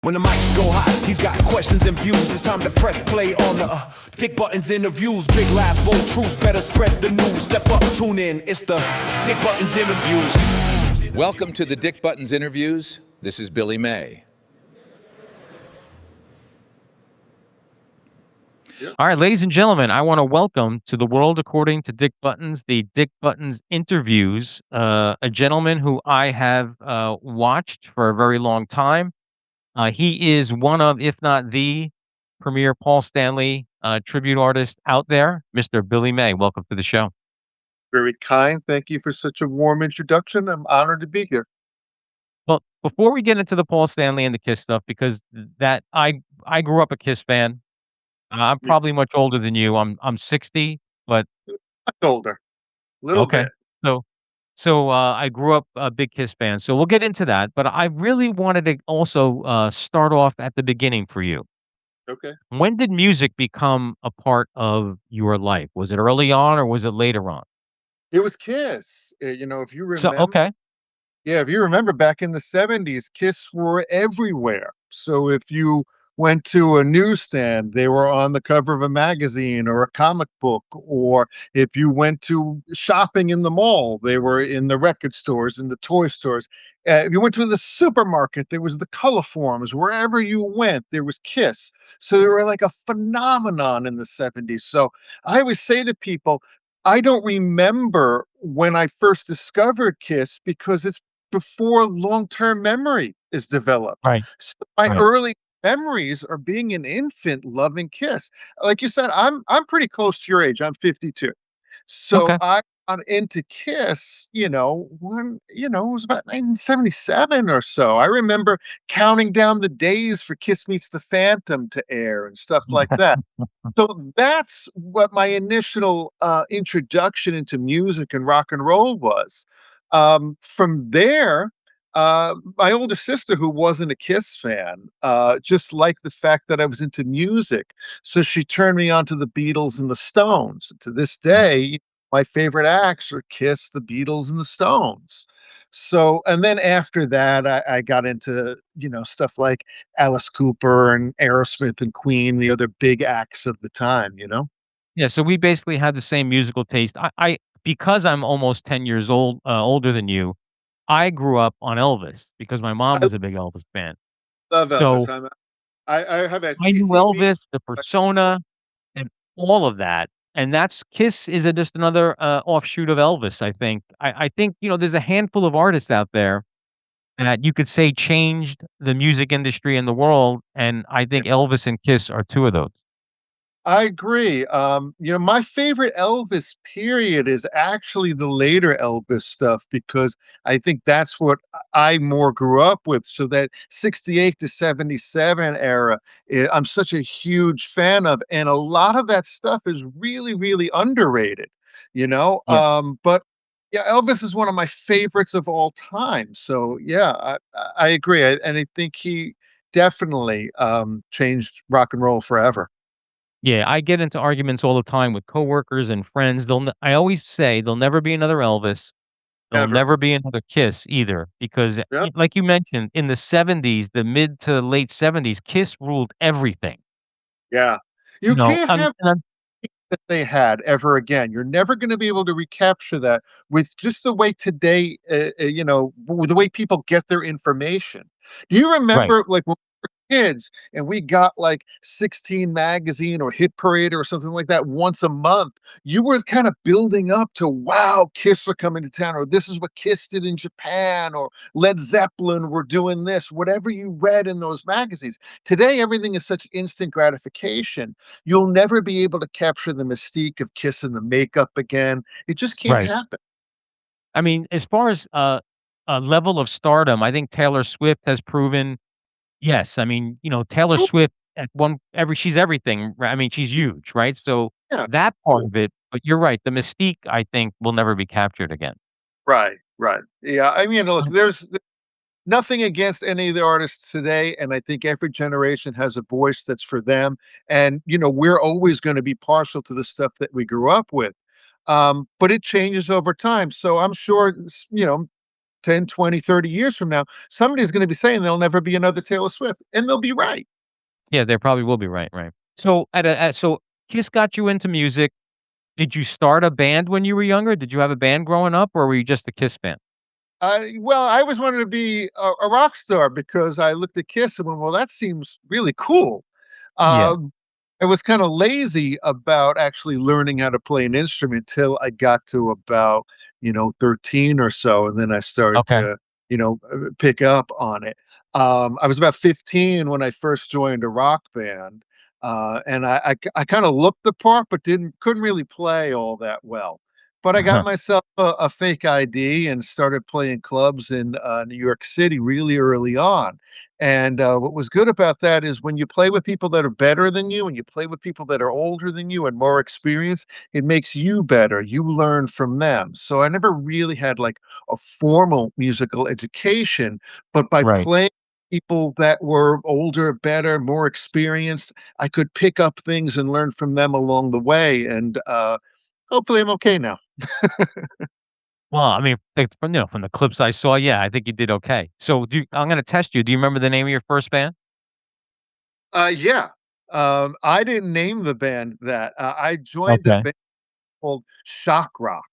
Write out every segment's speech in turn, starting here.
When the mics go hot, he's got questions and views. It's time to press play on the Dick Buttons interviews. Big laughs, bold truths, better spread the news. Step up, tune in, it's the Dick Buttons interviews. Welcome to the Dick Buttons interviews. This is Billy May. All right, ladies and gentlemen, I want to welcome to the world according to Dick Buttons, the Dick Buttons interviews, a gentleman who I have watched for a very long time. He is one of, if not the premier Paul Stanley tribute artist out there, Mr. Billy May. Welcome to the show. Very kind. Thank you for such a warm introduction. I'm honored to be here. Well, before we get into the Paul Stanley and the Kiss stuff, because that I grew up a Kiss fan. I'm Yeah, probably much older than you. I'm 60, but much older, a little okay. bit. So I grew up a big Kiss fan. So we'll get into that. But I really wanted to also start off at the beginning for you. Okay. When did music become a part of your life? Was it early on or was it later on? It was Kiss. If you So remember, okay, yeah, if you remember back in the 70s, Kiss were everywhere. So if you went to a newsstand, they were on the cover of a magazine or a comic book, or if you went to shopping in the mall, they were in the record stores, in the toy stores. If you went to the supermarket, there was the color forms. Wherever you went, there was Kiss. So they were like a phenomenon in the 70s. So I always say to people, I don't remember when I first discovered Kiss because it's before long-term memory is developed. right, So my right. early memories are being an infant loving Kiss. Like you said, I'm pretty close to your age. I'm 52. So Okay. I got into Kiss, when, it was about 1977 or so. I remember counting down the days for Kiss Meets the Phantom to air and stuff like that. So that's what my initial introduction into music and rock and roll was. From there, my older sister, who wasn't a Kiss fan, just liked the fact that I was into music. So she turned me on to the Beatles and the Stones. To this day, my favorite acts are Kiss, the Beatles, and the Stones. So, and then after that, I got into, stuff like Alice Cooper and Aerosmith and Queen, the other big acts of the time. Yeah, so we basically had the same musical taste. I because I'm almost 10 years older than you, I grew up on Elvis because my mom I was a big Elvis fan. love Elvis. So I have a I knew TCB. Elvis, the persona, and all of that, and that's Kiss is just another, offshoot of Elvis, I think. I think, there's a handful of artists out there that you could say changed the music industry in the world, and I think Elvis and Kiss are 2 of those. I agree. My favorite Elvis period is actually the later Elvis stuff because I think that's what I more grew up with. So that 68 to 77 era, I'm such a huge fan of. And a lot of that stuff is really, really underrated. Yeah. But yeah, Elvis is one of my favorites of all time. So yeah, I agree. And I think he definitely changed rock and roll forever. Yeah, I get into arguments all the time with coworkers and friends. I always say there'll never be another Elvis. There'll Ever. never be another Kiss either because, Yep. like you mentioned, in the '70s, the mid to late '70s, Kiss ruled everything. Yeah. You You know, can't have and that they had ever again. You're never gonna be able to recapture that with just the way today, with the way people get their information. Do you right. remember, like, when we were kids and we got, like, 16 magazine or Hit Parade or something like that once a month, you were kinda building up to, "Wow, Kiss are coming to town," or, "This is what Kiss did in Japan," or, "Led Zeppelin were doing this," whatever you read in those magazines. Today, everything is such instant gratification. You'll never be able to capture the mystique of Kiss and the makeup again. It just can't Right. happen. I mean, as far as, a level of stardom, I think Taylor Swift has proven yes. I mean, Taylor Oh, Swift at one every she's everything, I mean, she's huge, right? So, yeah. that part of it but you're right, the mystique, I think, will never be captured again. Right, right. Yeah, I mean, look, Um, there's nothing against any of the artists today, and I think every generation has a voice that's for them, and, we're always gonna be partial to the stuff that we grew up with, but it changes over time, so I'm sure, 10, 20, 30 years from now, somebody's gonna be saying there'll never be another Taylor Swift, and they'll be right. Yeah, they probably will be, right. So, Kiss got you into music. Did you start a band when you were younger? Did you have a band growing up, or were you just a Kiss fan? Well, I always wanted to be a rock star because I looked at Kiss and went, "Well, that seems really cool." Yeah. Um, I was kinda lazy about actually learning how to play an instrument till I got to about, 13 or so, and then I started Okay. to, pick up on it. I was about 15 when I first joined a rock band, and I kinda looked the part, but couldn't really play all that well. But I got myself a fake ID and started playing clubs in, New York City really early on. And, what was good about that is when you play with people that are better than you and you play with people that are older than you and more experienced, it makes you better. You learn from them. So I never really had like a formal musical education, but by Right. playing people that were older, better, more experienced, I could pick up things and learn from them along the way. And hopefully I'm okay now. Well, I mean, from the clips I saw, yeah, I think you did okay. So, I'm gonna test you. Do you remember the name of your first band? Yeah. I didn't name the band that. I joined a Okay. band called Shock Rock.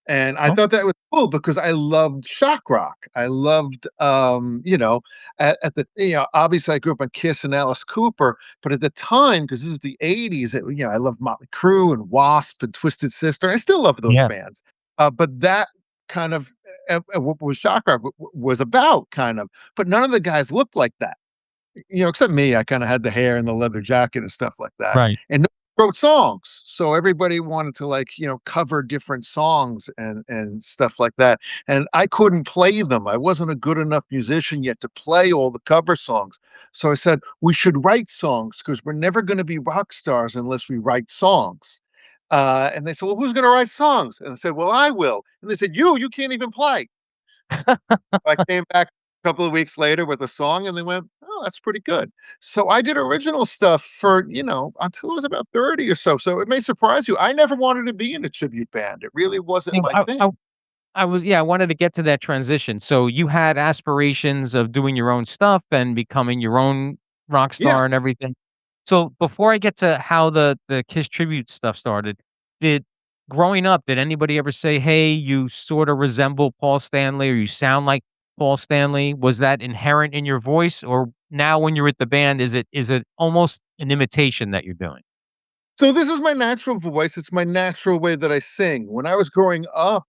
And I Oh, thought that was cool because I loved shock rock. I loved, at the obviously I grew up on Kiss and Alice Cooper, but at the time, because this is the '80s, I loved Motley Crue and Wasp and Twisted Sister. I still love those yeah. bands. But that kind of what was shock rock was about kind of, but none of the guys looked like that. Except me, I kinda had the hair and the leather jacket and stuff like that, Right. and no wrote songs, so everybody wanted to, like, cover different songs and stuff like that, and I couldn't play them. I wasn't a good enough musician yet to play all the cover songs, so I said, "We should write songs because 'cause we're never gonna be rock stars unless we write songs." And they said, "Well, who's gonna write songs?" And I said, "Well, I will." And they said, You can't even play." I came back a couple of weeks later with a song and they went, "Oh, that's pretty good." So I did original stuff for, until I was about 30 or so. So it may surprise you. I never wanted to be in a tribute band. It really wasn't Yeah, my thing. I wanted to get to that transition. So, you had aspirations of doing your own stuff and becoming your own rock Yeah. star and everything. So, before I get to how the Kiss tribute stuff started, did growing up, did anybody ever say, "Hey, you sorta resemble Paul Stanley," or "You sound like Paul Stanley"? Was that inherent in your voice, or now when you're with the band, is it almost an imitation that you're doing? So this is my natural voice. It's my natural way that I sing. When I was growing up,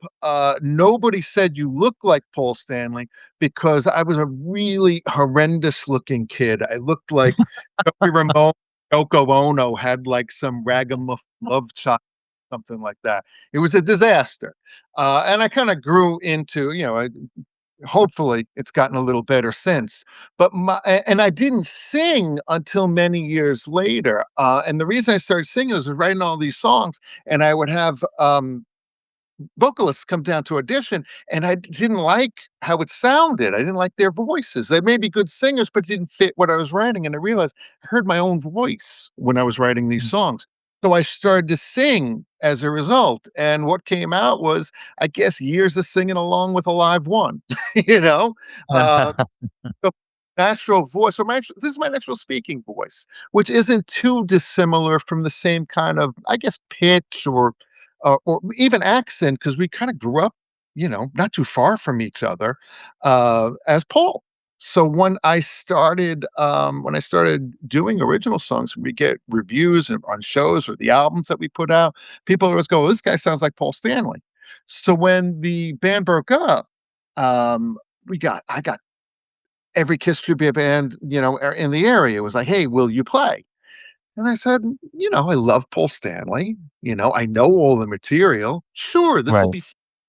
nobody said you look like Paul Stanley because I was a really horrendous looking kid. I looked like Joey Ramone, Yoko Ono had like some ragamuffin love child, something like that. It was a disaster. And I kind of grew into, hopefully it's gotten a little better since, but and I didn't sing until many years later, and the reason I started singing is I was writing all these songs and I would have vocalists come down to audition, and I didn't like how it sounded. I didn't like their voices. They may be good singers, but didn't fit what I was writing. And I realized I heard my own voice when I was writing these songs. So I started to sing as a result. And what came out was, I guess, years of singing along with a live one, you know? Uh, the natural voice, or this is my natural speaking voice, which isn't too dissimilar from the same kind of, I guess, pitch or even accent, because we kind of grew up, not too far from each other, as Paul. So when I started doing original songs, we get reviews on shows or the albums that we put out. People always go, "This guy sounds like Paul Stanley." So when the band broke up, um, I got every Kiss tribute band, in the area was like, "Hey, will you play?" And I said, "I love Paul Stanley. I know all the material. Sure, this will Right. be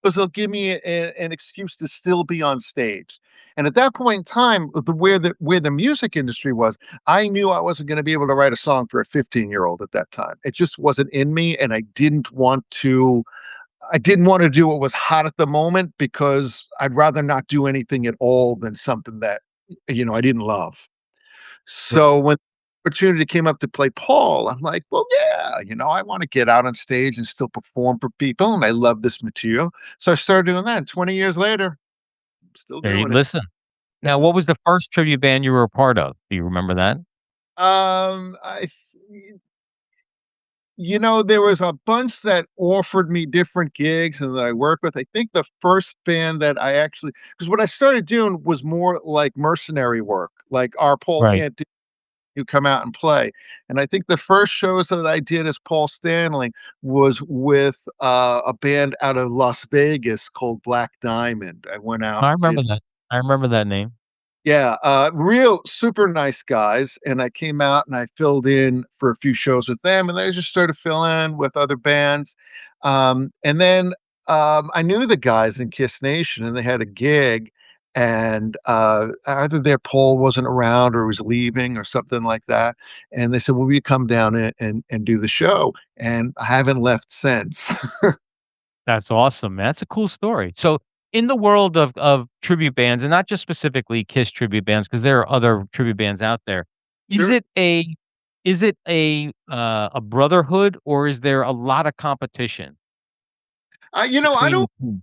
because they'll give me an excuse to still be on stage." And at that point in time, where the music industry was, I knew I wasn't going to be able to write a song for a 15-year-old at that time. It just wasn't in me, and I didn't want to. I didn't want to do what was hot at the moment because I'd rather not do anything at all than something that I didn't love. Right. So when the opportunity came up to play Paul, I'm like, "Well, yeah, I wanna get out on stage and still perform for people, and I love this material." So I started doing that, 20 years later, Still There you doing it. listen. Now, what was the first tribute band you were a part of? Do you remember that? I there was a bunch that offered me different gigs and that I worked with. I think the first band that I actually, because what I started doing was more like mercenary work, like our Paul Right. can't do, you come out and play. And I think the first shows that I did as Paul Stanley was with a band out of Las Vegas called Black Diamond. I went out I and did. remember that. I remember that name. Yeah, real super nice guys, and I came out and I filled in for a few shows with them, and I just started filling with other bands, and then, I knew the guys in Kiss Nation, and they had a gig, and, either their Paul wasn't around or was leaving or something like that, and they said, "Will you come down and do the show?" And I haven't left since. That's awesome, man. That's a cool story. So, in the world of tribute bands, and not just specifically Kiss tribute bands, because there are other tribute bands out there, is Sure. it a a brotherhood, or is there a lot of competition I between don't the 2?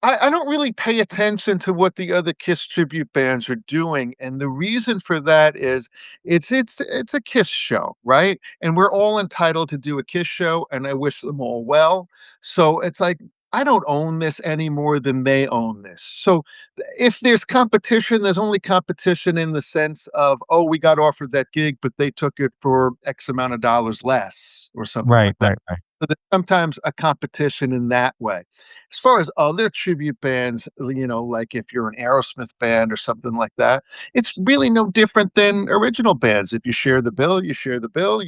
I don't really pay attention to what the other Kiss tribute bands are doing, and the reason for that is it's a Kiss show, right? And we're all entitled to do a Kiss show, and I wish them all well. So it's like I don't own this any more than they own this. So if there's competition, there's only competition in the sense of, oh, we got offered that gig, but they took it for X amount of dollars less or something Right, like that. right, right. So there's sometimes a competition in that way. As far as other tribute bands, like if you're an Aerosmith band or something like that, it's really no different than original bands. If you share the bill, you share the bill,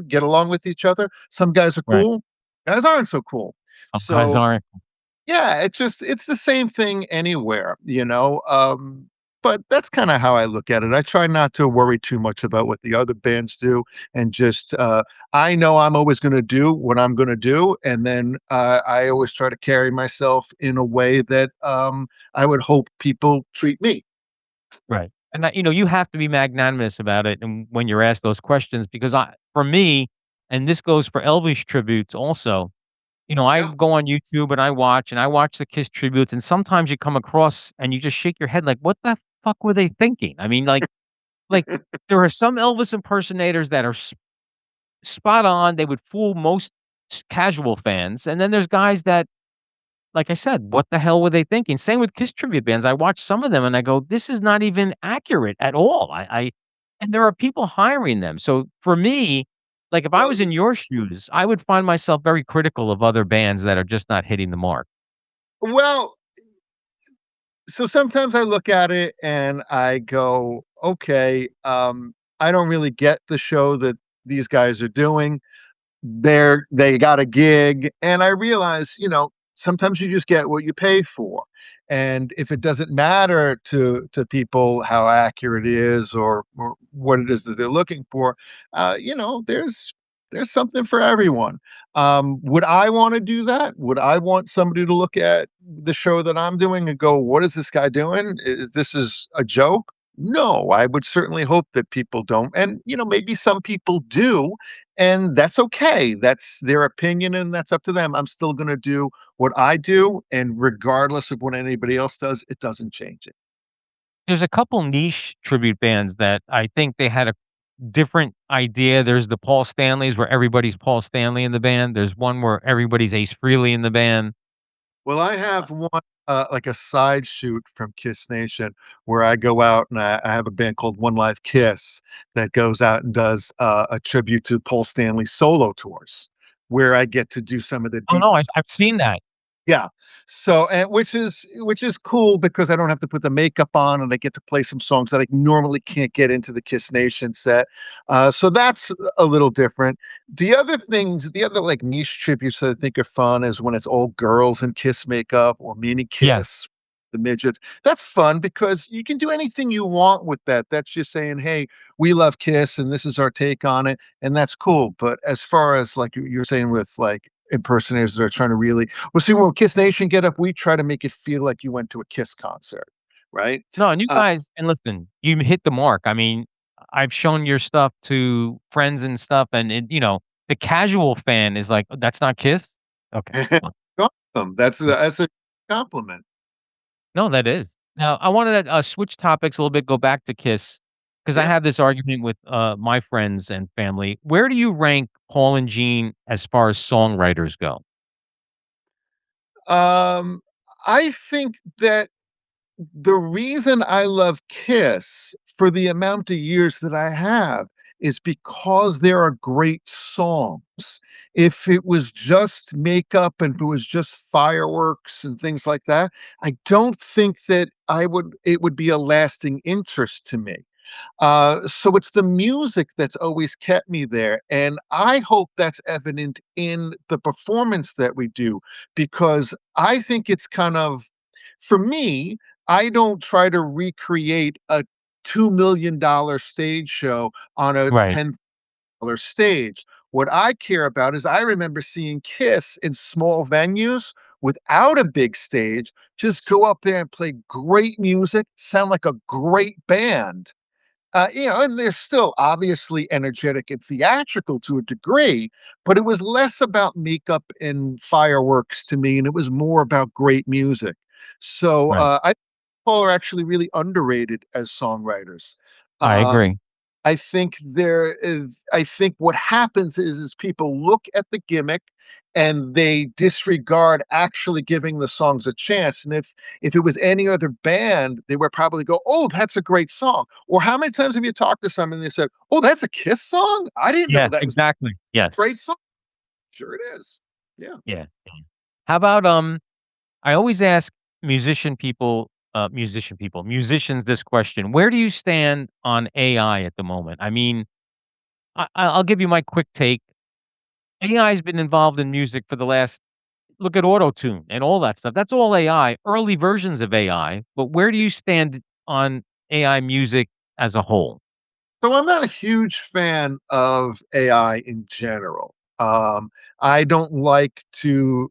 get along with each other. Some guys are Right. cool, guys aren't so cool. Some guys So aren't. yeah, it's the same thing anywhere. But that's kinda how I look at it. I try not to worry too much about what the other bands do and just, I know I'm always gonna do what I'm gonna do, and then, I always try to carry myself in a way that, I would hope people treat me. Right. And that, you have to be magnanimous about it and when you're asked those questions because for me, and this goes for Elvis tributes also, I Yeah. go on YouTube and I watch the Kiss tributes, and sometimes you come across and you just shake your head like, "What the fuck were they thinking?" I mean, like there are some Elvis impersonators that are spot on. They would fool most casual fans, and then there's guys that, like I said, what the hell were they thinking? Same with Kiss tribute bands. I watch some of them and I go, "This is not even accurate at all." And there are people hiring them. So for me, like if I Well was in your shoes, I would find myself very critical of other bands that are just not hitting the mark. well, so sometimes I look at it and I go, "Okay, I don't really get the show that these guys are doing." They got a gig, and I realize, sometimes you just get what you pay for. And if it doesn't matter to people how accurate it is or what it is that they're looking for, there's something for everyone. Would I want to do that? Would I want somebody to look at the show that I'm doing and go, "What is this guy doing? Is this is a joke?" No, I would certainly hope that people don't. And maybe some people do, and that's okay. That's their opinion and that's up to them. I'm still gonna do what I do, and regardless of what anybody else does, it doesn't change it. There's a couple niche tribute bands that I think they had a different idea. There's the Paul Stanleys where everybody's Paul Stanley in the band. There's one where everybody's Ace Frehley in the band. Well, I have one, like a side shoot from Kiss Nation where I go out and I have a band called One Live Kiss that goes out and does, a tribute to Paul Stanley solo tours, where I get to do some of the Oh, deep. no, I've seen that. Yeah. So, and which is cool because I don't have to put the makeup on and I get to play some songs that I normally can't get into the Kiss Nation set. So that's a little different. The other like niche tributes that I think are fun is when it's all girls in Kiss makeup or mini Yeah. Kiss, the midgets. That's fun because you can do anything you want with that. That's just saying, hey, we love Kiss and this is our take on it, and that's cool. But as far as like you're saying with like impersonators that are trying to really, well, see, when Kiss Nation get up, we try to make it feel like you went to a Kiss concert, right? No, and you Uh, guys and listen, you hit the mark. I mean, I've shown your stuff to friends and stuff, and the casual fan is like, "Oh, that's not Kiss?" Okay. Fine. awesome. That's a compliment. No, that is. Now, I wanted to, switch topics a little bit, go back to Kiss, because I Yeah. have this argument with, my friends and family. Where do you rank Paul and Gene as far as songwriters go? Um, I think that the reason I love Kiss for the amount of years that I have is because there are great songs. If it was just makeup and if it was just fireworks and things like that, I don't think that I would it would be a lasting interest to me. So it's the music that's always kept me there. And I hope that's evident in the performance that we do, because I think it's kind of, for me, I don't try to recreate a $2 million stage show on a Right. $10 stage. What I care about is I remember seeing Kiss in small venues without a big stage, just go up there and play great music, sound like a great band, and they're still obviously energetic and theatrical to a degree, but it was less about makeup and fireworks to me, and it was more about great music. So Right. I think people are actually really underrated as songwriters. I Um, agree. I think what happens is people look at the gimmick and they disregard actually giving the songs a chance. And if it was any other band, they would probably go, "Oh, that's a great song." Or how many times have you talked to someone and they said, "Oh, that's a Kiss song? I didn't know Yes, that was exactly. a Yes. great song." Sure it is. Yeah. Yeah. How about, I always ask musicians this question: "Where do you stand on AI at the moment?" I mean, I'll give you my quick take. AI has been involved in music for the last look at Autotune and all that stuff. That's all AI, early versions of AI, but where do you stand on AI music as a whole? So I'm not a huge fan of AI in general. I don't like to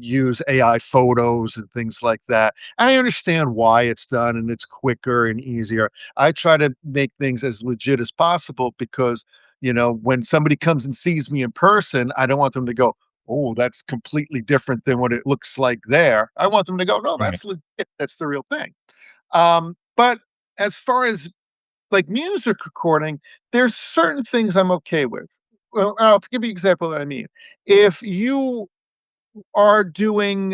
use AI photos and things like that. And I understand why it's done and it's quicker and easier. I try to make things as legit as possible because, when somebody comes and sees me in person, I don't want them to go, "Oh, that's completely different than what it looks like there." I want them to go, "No, Right. that's legit. That's the real thing." But as far as like music recording, there's certain things I'm okay with. Well, I'll give you an example of what I mean. If you are doing,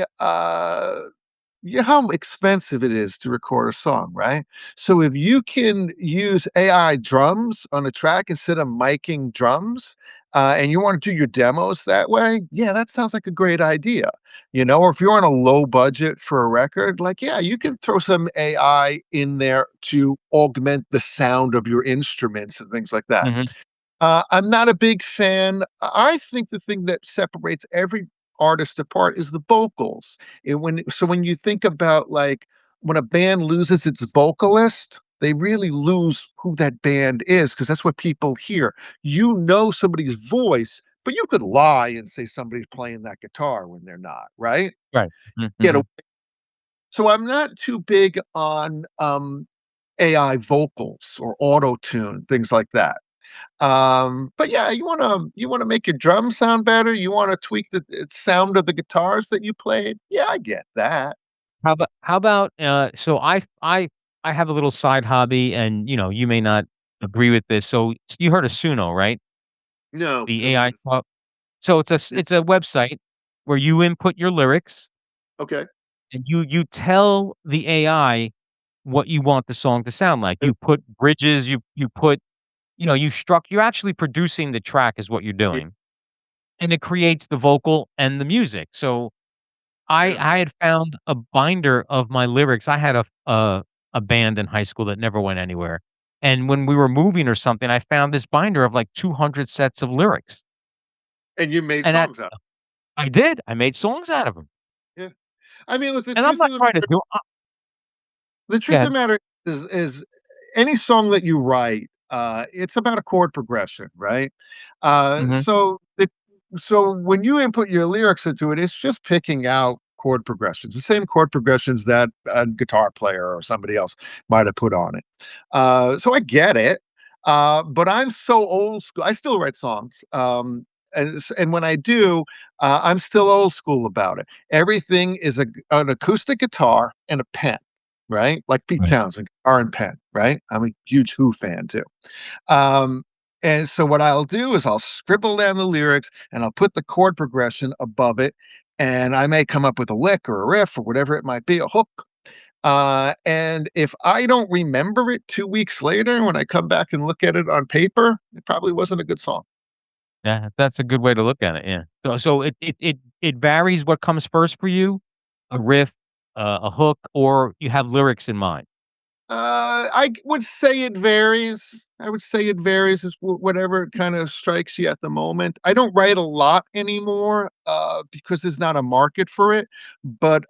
you know how expensive it is to record a song, right? So if you can use AI drums on a track instead of miking drums, and you want to do your demos that way, yeah, that sounds like a great idea. Or if you're on a low budget for a record, like, yeah, you can throw some AI in there to augment the sound of your instruments and things like that. Mhm. I'm not a big fan. I think the thing that separates every artist apart is the vocals. When you think about, like, when a band loses its vocalist, they really lose who that band is because that's what people hear. You know somebody's voice, but you could lie and say somebody's playing that guitar when they're not, right? Right. Mhm, Get a mhm. So I'm not too big on AI vocals or auto tune, things like that. But yeah, you wanna make your drums sound better, you wanna tweak the sound of the guitars that you played. Yeah, I get that. How about, so I have a little side hobby and, you may not agree with this. So, you heard of Suno, right? No, The tell me AI about so it. it's a website where you input your lyrics Okay. and you tell the AI what you want the song to sound like. Uh, You put bridges, you put you're actually producing the track is what you're yeah, doing, and it creates the vocal and the music. So, yeah. I had found a binder of my lyrics. I had a band in high school that never went anywhere, and when we were moving or something, I found this binder of, like, 200 sets of lyrics, And you made and songs out. I did. I made songs out of them, Yeah. I mean, look, and I'm not trying to do the Go truth of ahead. the matter is any song that you write, it's about a chord progression, right? Uh, Mhm, so the so when you input your lyrics into it, it's just picking out chord progressions, the same chord progressions that a guitar player or somebody else might have put on it. So I get it, but I'm so old school. I still write songs. and when I do, I'm still old school about it. Everything is an acoustic guitar and a pen, right? Like Pete Right. Townsend, guitar and pen, right? I'm a huge Who fan too. Um, and so what I'll do is I'll scribble down the lyrics and I'll put the chord progression above it, and I may come up with a lick or a riff or whatever it might be, a hook. And if I don't remember it 2 weeks later, when I come back and look at it on paper, it probably wasn't a good song. Yeah, that's a good way to look at it, yeah. So it varies what comes first for you? A riff, a hook, or you have lyrics in mind? I would say it varies. I would say it varies. It's whatever kind of strikes you at the moment. I don't write a lot anymore because there's not a market for it. But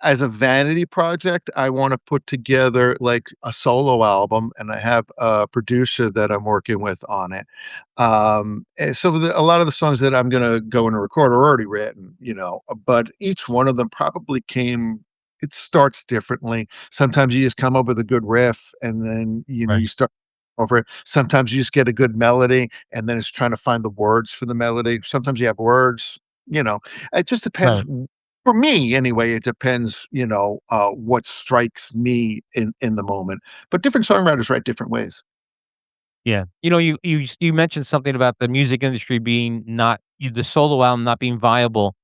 as a vanity project, I want to put together like a solo album, and I have a producer that I'm working with on it. And so a lot of the songs that I'm gonna go and record are already written, but each one of them probably came. It starts differently. Sometimes you just come up with a good riff and then, you Right, start over it. Sometimes you just get a good melody and then it's trying to find the words for the melody. Sometimes you have words, you know. It just depends. right. For me, anyway, it depends, what strikes me in the moment. But different songwriters write different ways. Yeah. You mentioned something about the music industry being not the solo album not being viable.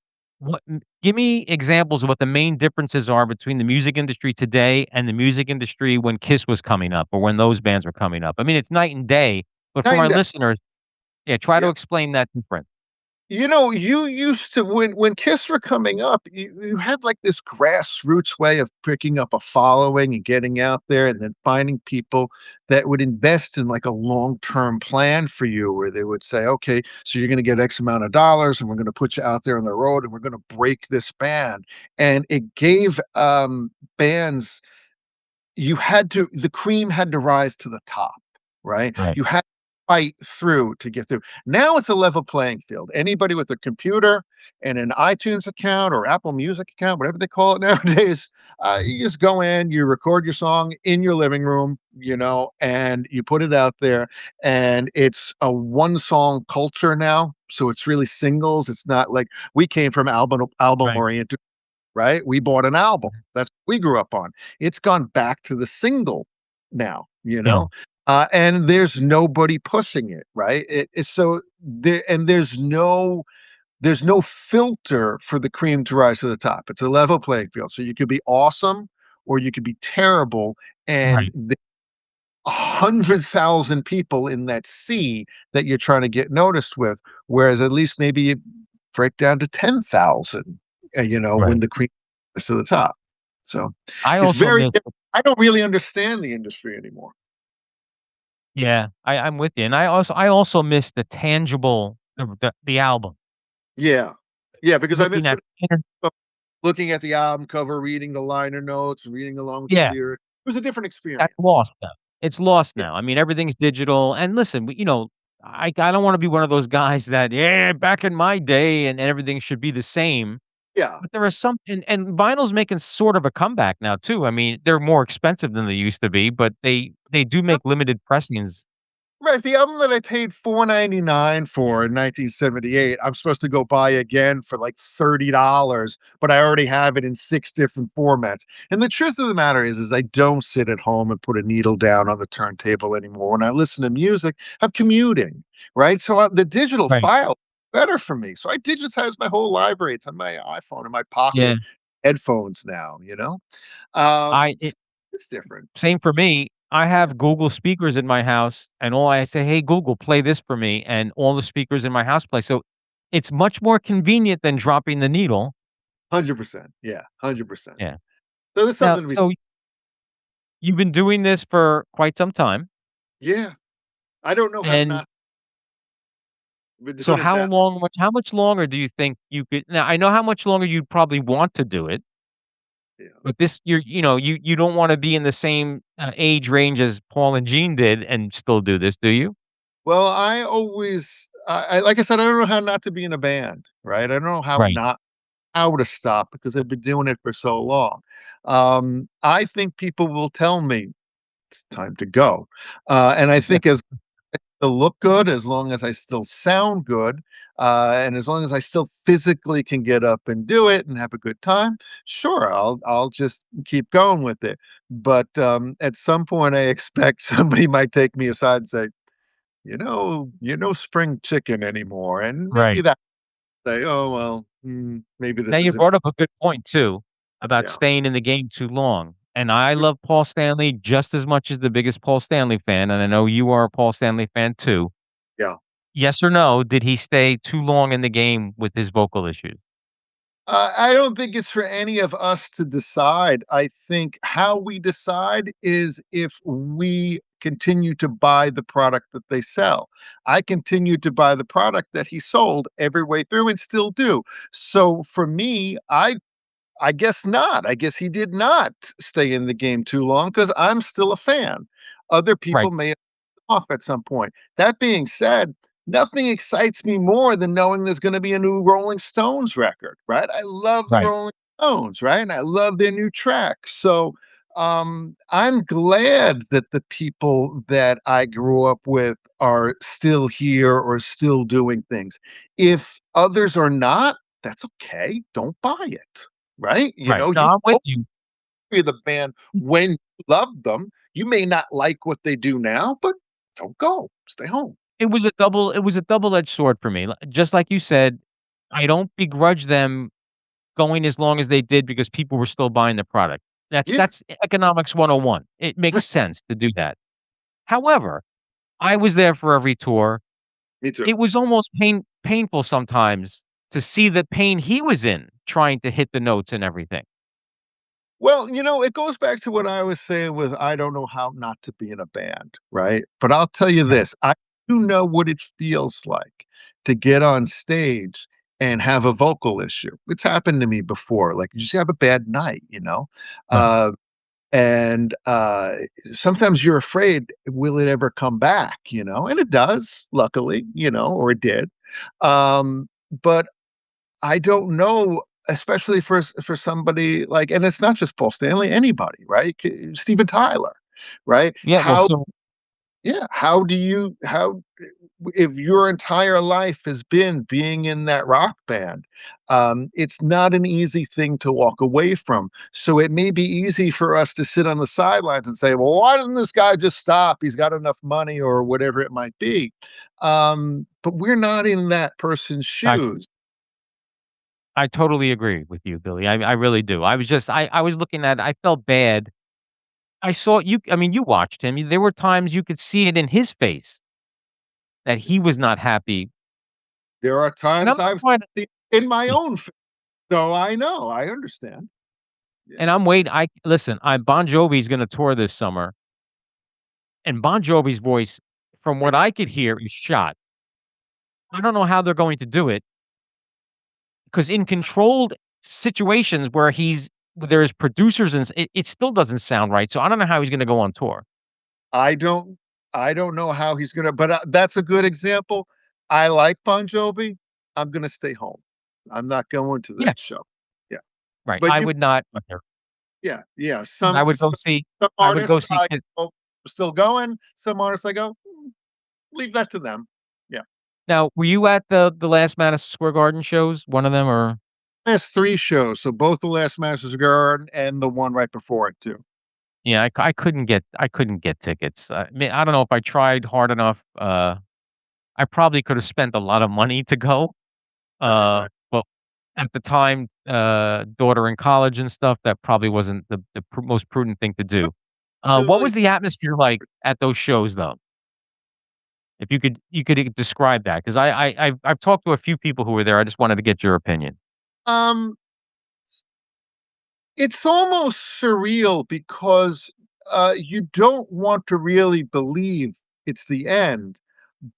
Give me examples of what the main differences are between the music industry today and the music industry when Kiss was coming up or when those bands were coming up. I mean, it's night and day, but for Night my and day. listeners, yeah, try to Yeah. explain that difference. You used to when Kiss were coming up, you had, like, this grassroots way of picking up a following and getting out there and then finding people that would invest in, like, a long-term plan for you where they would say, "Okay, so you're gonna get X amount of dollars, and we're gonna put you out there on the road, and we're gonna break this band." And it gave, bands the cream had to rise to the top, right? Right. You had to fight through to get through. Now it's a level playing field. Anybody with a computer and an iTunes account or Apple Music account, whatever they call it nowadays, you just go in, you record your song in your living room, and you put it out there. And it's a one song culture now. So it's really singles. It's not like we came from album Right. oriented, right? We bought an album. That's what we grew up on. It's gone back to the single now, Yeah. and there's nobody pushing it, right? It's so there, and there's no filter for the cream to rise to the top. It's a level playing field, so you could be awesome or you could be terrible, and Right. 100,000 people in that sea that you're trying to get noticed with, whereas at least maybe you break down to 10,000, when Right. the cream is to the top. So, I it's also very miss different. I don't really understand the industry anymore. Yeah, I'm with you, and I also miss the tangible the album. Yeah. Yeah, because I Looking missed at it looking at the album cover, reading the liner notes, reading along with the Yeah, lyric. It was a different that's experience. lost now. It's lost Yeah. now. I mean, everything's digital, and listen, I don't wanna be one of those guys that, "Yeah, back in my day, and everything should be the same." Yeah. But there are some and vinyl's making sort of a comeback now too. I mean, they're more expensive than they used to be, but they do make limited pressings. Right, the album that I paid $4.99 for in 1978, I'm supposed to go buy again for, like, $30, but I already have it in 6 different formats, and the truth of the matter is I don't sit at home and put a needle down on the turntable anymore. When I listen to music, I'm commuting, right? So, the digital Right. file better for me, so I digitize my whole library. It's on my iPhone, in my Yeah. pocket headphones now, I s it's different. Same for me. I Yeah, have Google speakers in my house, and all I say, "Hey, Google, play this for me," and all the speakers in my house play. So, it's much more convenient than dropping the needle. 100%, yeah, 100%. Yeah. So there's Now, something to be. so you've been doing this for quite some time, Yeah. I don't know how to and not been so doing it that. how much longer do you think you could now, I know how much longer you'd probably want to do it, Yeah. but this you don't wanna be in the same, age range as Paul and Gene did and still do this, do you? Well, I like I said, I don't know how not to be in a band, right? I don't know Right. how to stop because I've been doing it for so long. I think people will tell me it's time to go. And I think as I still look good, as long as I still sound good, And as long as I still physically can get up and do it and have a good time, sure, I'll just keep going with it. But at some point, I expect somebody might take me aside and say, you're no spring chicken anymore, and maybe Right. that say, oh well, maybe Now this you isn't. brought up a good point too about Yeah, staying in the game too long. And I love Paul Stanley just as much as the biggest Paul Stanley fan, and I know you are a Paul Stanley fan too. yeah. Yes or no, did he stay too long in the game with his vocal issues? I don't think it's for any of us to decide. I think how we decide is if we continue to buy the product that they sell. I continued to buy the product that he sold every way through and still do. So for me, I guess not. I guess he did not stay in the game too long because I'm still a fan. Other Right, people may off at some point. That being said, nothing excites me more than knowing there's going to be a new Rolling Stones record, right? I love the right, Rolling Stones, right? And I love their new track. So I'm glad that the people that I grew up with are still here or still doing things. If others are not, that's okay. Don't buy it, right? right. No, You I'm with you. the band when you loved them. You may not like what they do now, but don't go. Stay home. It was a double-edged sword for me. Just like you said, I don't begrudge them going as long as they did because people were still buying the product. Yeah, That's economics 101. It makes sense to do that. However, I was there for every tour. me too. It was almost painful sometimes to see the pain he was in trying to hit the notes and everything. Well, it goes back to what I was saying with I don't know how not to be in a band, right? But I'll tell you Right, this, I do know what it feels like to get on stage and have a vocal issue. It's happened to me before. Like you just have a bad night. right. Uh and sometimes you're afraid, will it ever come back? And it does, luckily, or it did. But I don't know, especially for somebody like, and it's not just Paul Stanley, anybody, right? Steven Tyler, right? Yeah, well, so Yeah, how if your entire life has been being in that rock band, it's not an easy thing to walk away from. So it may be easy for us to sit on the sidelines and say, "Well, why doesn't this guy just stop? He's got enough money," or whatever it might be. But we're not in that person's I shoes. I totally agree with you, Billy. I really do. I was looking at I felt bad. I saw you I mean, you watched him. There were times you could see it in his face that he It's was not happy, There are and I'm times not I've trying to seen in my yeah, own so I know, I understand. Yeah. and I'm waiting I listen, I Bon Jovi's gonna tour this summer, and Bon Jovi's voice, from what I could hear, is shot. I don't know how they're going to do it, because in controlled situations where there's producers and it still doesn't sound right, so I don't know how he's gonna go on tour. I don't I don't know how he's gonna but, that's a good example. I like Bon Jovi. I'm gonna stay home. I'm not going to Yeah, that show. Yeah. right. But I you would not either. Yeah, yeah. I would go see Some I would go artists see Kiss. go still going. Some artists I go, leave that to them." Yeah. Now, were you at the last Madison Square Garden shows? One of them or Last 3 shows, so both the last Madison Square Garden and the one right before it too. yeah, I couldn't get tickets. I mean, I don't know if I tried hard enough. I probably could have spent a lot of money to go. Right, right. But at the time, daughter in college and stuff, that probably wasn't the most prudent thing to do. What Really was the atmosphere like at those shows, though? If you could describe that, 'cause I've talked to a few people who were there. I just wanted to get your opinion. um It's almost surreal because, you don't want to really believe it's the end,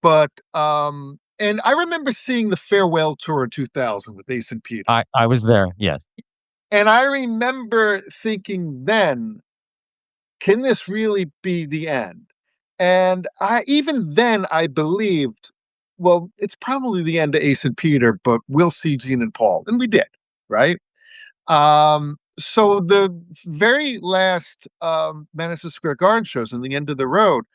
but, and I remember seeing the farewell tour in 2000 with Ace and Peter, I was there, yes. and I remember thinking then, "Can this really be the end?" And I even then, I believed, "Well, it's probably the end of Ace and Peter, but we'll see Gene and Paul," and we did, right? So the very last Madison Square Garden shows in the end of the road,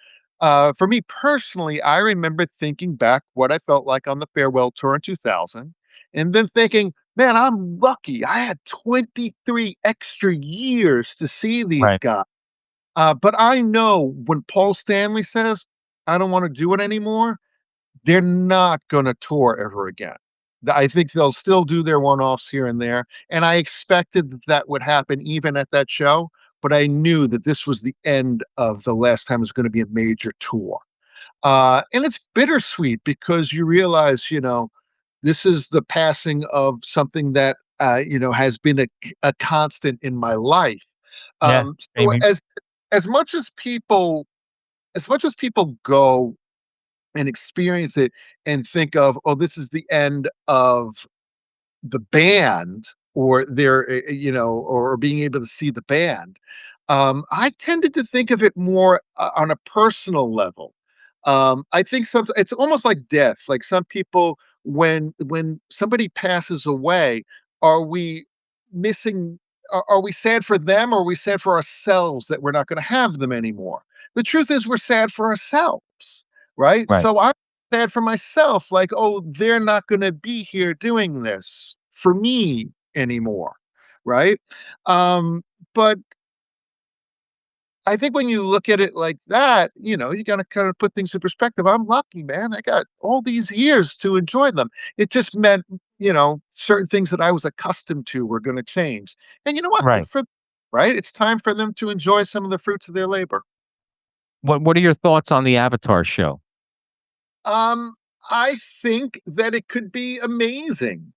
For me personally, I remember thinking back what I felt like on the farewell tour in 2000, and then thinking, man, I'm lucky. I had 23 extra years to see these Right. guys. But I know when Paul Stanley says, I don't want to do it anymore, they're not going to tour ever again. I think they'll still do their one offs here and there. And I expected that that would happen even at that show. But I knew that this was the end of the last time it was going to be a major tour. And it's bittersweet because you realize, this is the passing of something that, has been a constant in my life. Yeah. So Maybe. as much as people, as much as people go and experience it and think of, oh, this is the end of the band or their, or being able to see the band. I tended to think of it more on a personal level. I think some it's almost like death. Like some people, when somebody passes away, are we missing? Are we sad for them, or are we sad for ourselves that we're not going to have them anymore? The truth is, we're sad for ourselves, right? Right. So I'm sad for myself. Like, oh, they're not going to be here doing this for me anymore, right? Um, but I think when you look at it like that, you gotta kind of put things in perspective. I'm lucky, man. I got all these years to enjoy them. It just meant, certain things that I was accustomed to were gonna change. And you know what? Good Right. for right? It's time for them to enjoy some of the fruits of their labor. What are your thoughts on the Avatar show? Um, I think that it could be amazing.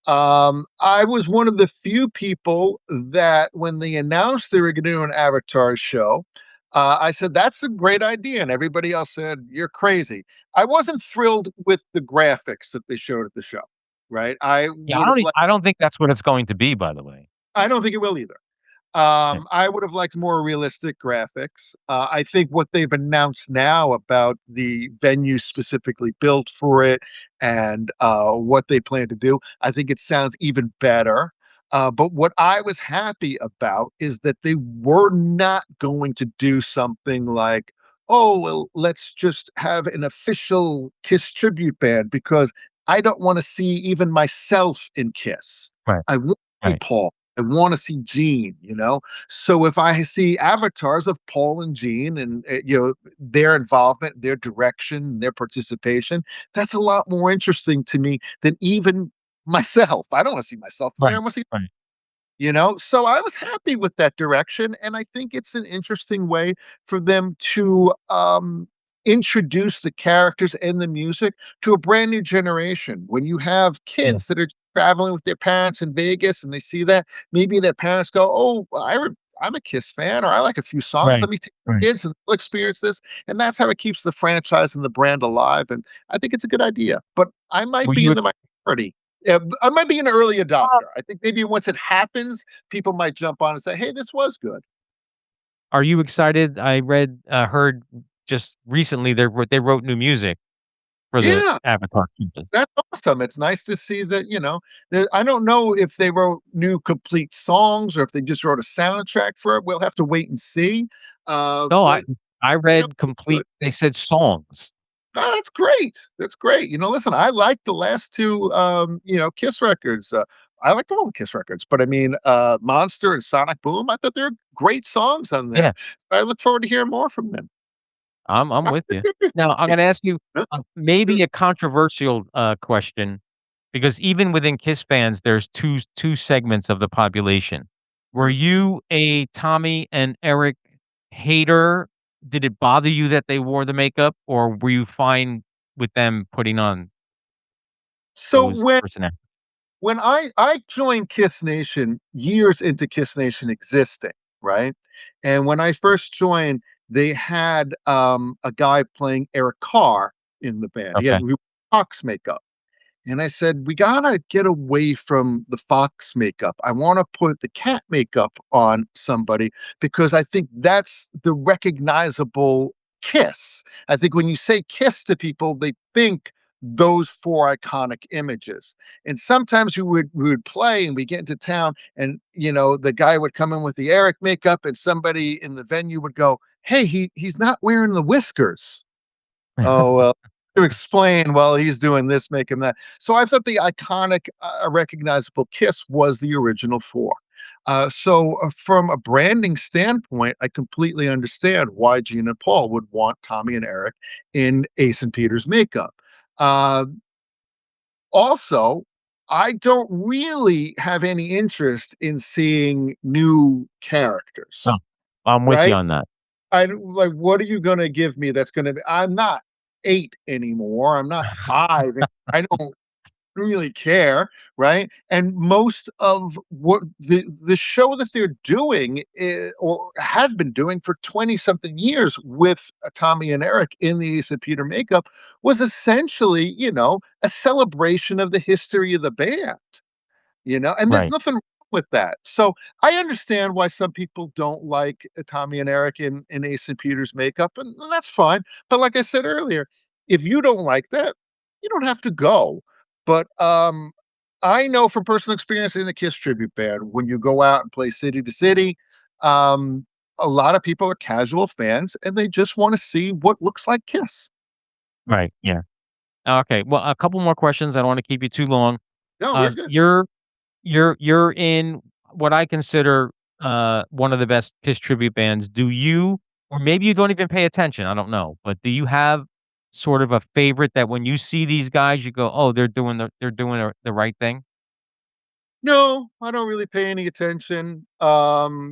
I was one of the few people that when they announced they were gonna do an Avatar show, I said, "That's a great idea," and everybody else said, "You're crazy." I wasn't thrilled with the graphics that they showed at the show, right? Yeah, I don't think that's what it's going to be, by the way. I don't think it will either. Yeah. I would have liked more realistic graphics. I think what they've announced now about the venue specifically built for it and what they plan to do, I think it sounds even better. But what I was happy about is that they were not going to do something like, oh, well, let's just have an official Kiss tribute band because I don't want to see even myself in Kiss. Right. I want to see Right. Paul. I wanna see Gene. So if I see avatars of Paul and Gene and, their involvement, their direction, their participation, that's a lot more interesting to me than even myself. I don't wanna see myself in there, I Right. wanna see Right. so I was happy with that direction, and I think it's an interesting way for them to, introduce the characters and the music to a brand new generation. When you have Yeah. kids that are traveling with their parents in Vegas and they see that, maybe their parents go, "Oh, I'm a Kiss fan, or I like a few songs. Right. Let me take Right. the kids and they'll experience this." And that's how it keeps the franchise and the brand alive, and I think it's a good idea, but I might Were be you in ex the minority. Yeah, I might be an early uh, adopter. I think maybe once it happens, people might jump on and say, "Hey, this was good." are you excited? I heard just recently they wrote new music for the Yeah, Avatar season. that's awesome. It's nice to see that, I don't know if they wrote new complete songs or if they just wrote a soundtrack for it. We'll have to wait and see. No, But I read good. complete they said songs. Oh, that's great. That's great. Listen, I like the last two, Kiss records. I liked all the Kiss records, but I mean, Monster and Sonic Boom, I thought they're great songs on there. Yeah, I look forward to hearing more from them. I'm with you. Now, I'm gonna ask you, maybe a controversial, question, because even within Kiss fans, there's two segments of the population. Were you a Tommy and Eric hater? Did it bother you that they wore the makeup, or were you fine with them putting on So those when personalities? when I joined Kiss Nation years into Kiss Nation existing, right? And when I first joined, they had a guy playing Eric Carr in the band. He had Okay. Fox makeup. And I said, we gotta get away from the fox makeup. I want to put the cat makeup on somebody because I think that's the recognizable Kiss. I think when you say Kiss to people, they think those four iconic images. And sometimes we would play and we get into town, and the guy would come in with the Eric makeup, and somebody in the venue would go, "Hey, he's not wearing the whiskers." Oh, well, to explain, well, he's doing this, make him that. So I thought the iconic, recognizable Kiss was the original 4. From a branding standpoint, I completely understand why Gene and Paul would want Tommy and Eric in Ace and Peter's makeup. Uh, Also, I don't really have any interest in seeing new characters, Oh, I'm with you right? on that. I don't like, what are you gonna give me that's gonna be I'm not 8 anymore, I'm not 5, and I don't really care, right? And most of what the show that they're doing or had been doing for 20 something years with Tommy and Eric in the Ace and Peter makeup was essentially, a celebration of the history of the band. And there's Right. nothing wrong with that. So I understand why some people don't like Tommy and Eric in Ace and Peter's makeup, and that's fine. But like I said earlier, if you don't like that, you don't have to go. But I know from personal experience in the Kiss tribute band, when you go out and play city to city, um, a lot of people are casual fans and they just want to see what looks like Kiss. Right. Yeah. Okay. Well, a couple more questions. I don't want to keep you too long. No, you're good. You're in what I consider one of the best Kiss tribute bands. Do you, or maybe you don't even pay attention, I don't know, but do you have sort of a favorite that when you see these guys you go, "Oh, they're doing the right thing?" No, I don't really pay any attention. I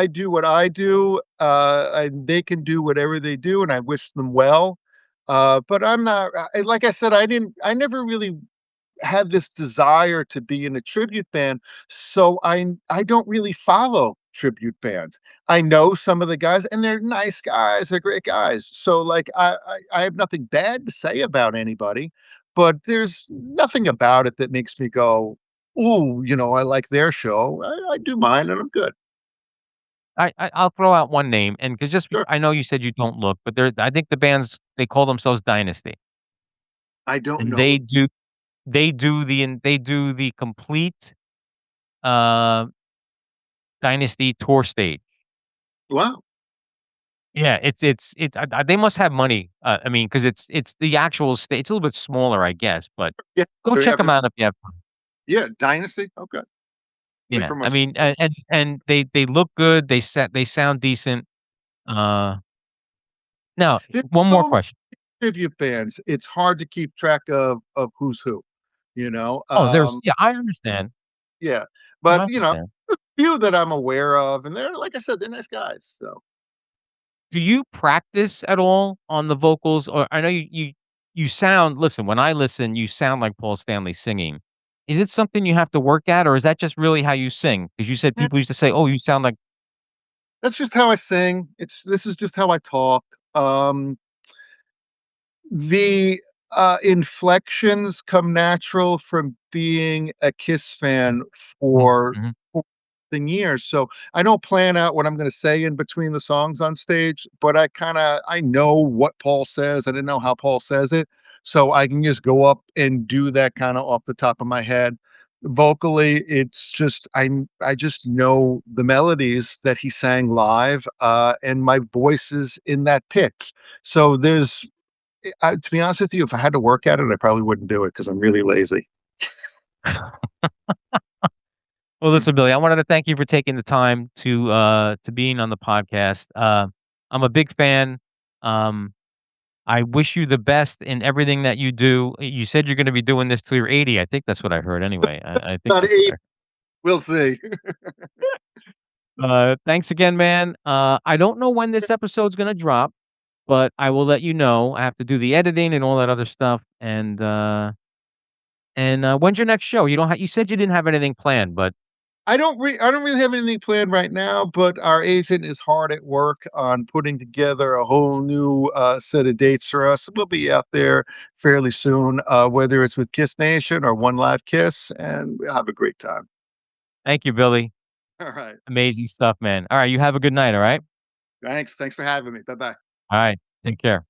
do what I do, and they can do whatever they do, and I wish them well. But I'm not, like I said, I never really had this desire to be in a tribute band, so I don't really follow tribute bands. I know some of the guys, and they're nice guys, they're great guys. So like I have nothing bad to say about anybody, but there's nothing about it that makes me go, "Ooh, I like their show." I do mine, and I'm good. I'll throw out one name, and 'cause just Sure. I know you said you don't look, but I think the bands, they call themselves Dynasty, I don't and know. they do the complete, uh, Dynasty tour stage. Wow. Yeah, they must have money, I mean, 'cause it's the actual sta it's a little bit smaller, I guess, but Yeah, go they check have them a out if you have time. yeah, Dynasty? Okay. Wait Yeah, for my I mean, and they look good, they sound decent, uh now, There's one more so many question. tribute bands, it's hard to keep track of who's who, you know? Oh, Um, I understand. yeah, No, but, I understand. few that I'm aware of, and they're like I said, they're nice guys, so. Do you practice at all on the vocals? Or I know you sound listen, when I listen, you sound like Paul Stanley singing. Is it something you have to work at, or is that just really how you sing? Because you said Eh, people used to say, "Oh, you sound like." that's just how I sing, this is just how I talk. The, inflections come natural from being a Kiss fan Mhm, for mhm. 14 years, so I don't plan out what I'm gonna say in between the songs on stage, but I know what Paul says, I didn't know how Paul says it, so I can just go up and do that kinda off the top of my head. Vocally, it's just I just know the melodies that he sang live, and my voice is in that pitch. So to be honest with you, if I had to work at it, I probably wouldn't do it because 'cause I'm really lazy. Well, listen, Billy, I wanted to thank you for taking the time to being on the podcast. I'm a big fan. Um, I wish you the best in everything that you do. You said you're gonna be doing this till you're 80. I think that's what I heard anyway. I think About that's what 8, I we'll see. Thanks again, man. I don't know when this episode's gonna drop, but I will let you know. I have to do the editing and all that other stuff. And when's your next show? You said you didn't have anything planned, but I don't really have anything planned right now, but our agent is hard at work on putting together a whole new, set of dates for us. We'll be out there fairly soon, whether it's with Kiss Nation or One Live Kiss, and we'll have a great time. thank you, Billy. Alright. Amazing stuff, man. All right, you have a good night, all right? Thanks for having me. Bye-bye. All right, take care.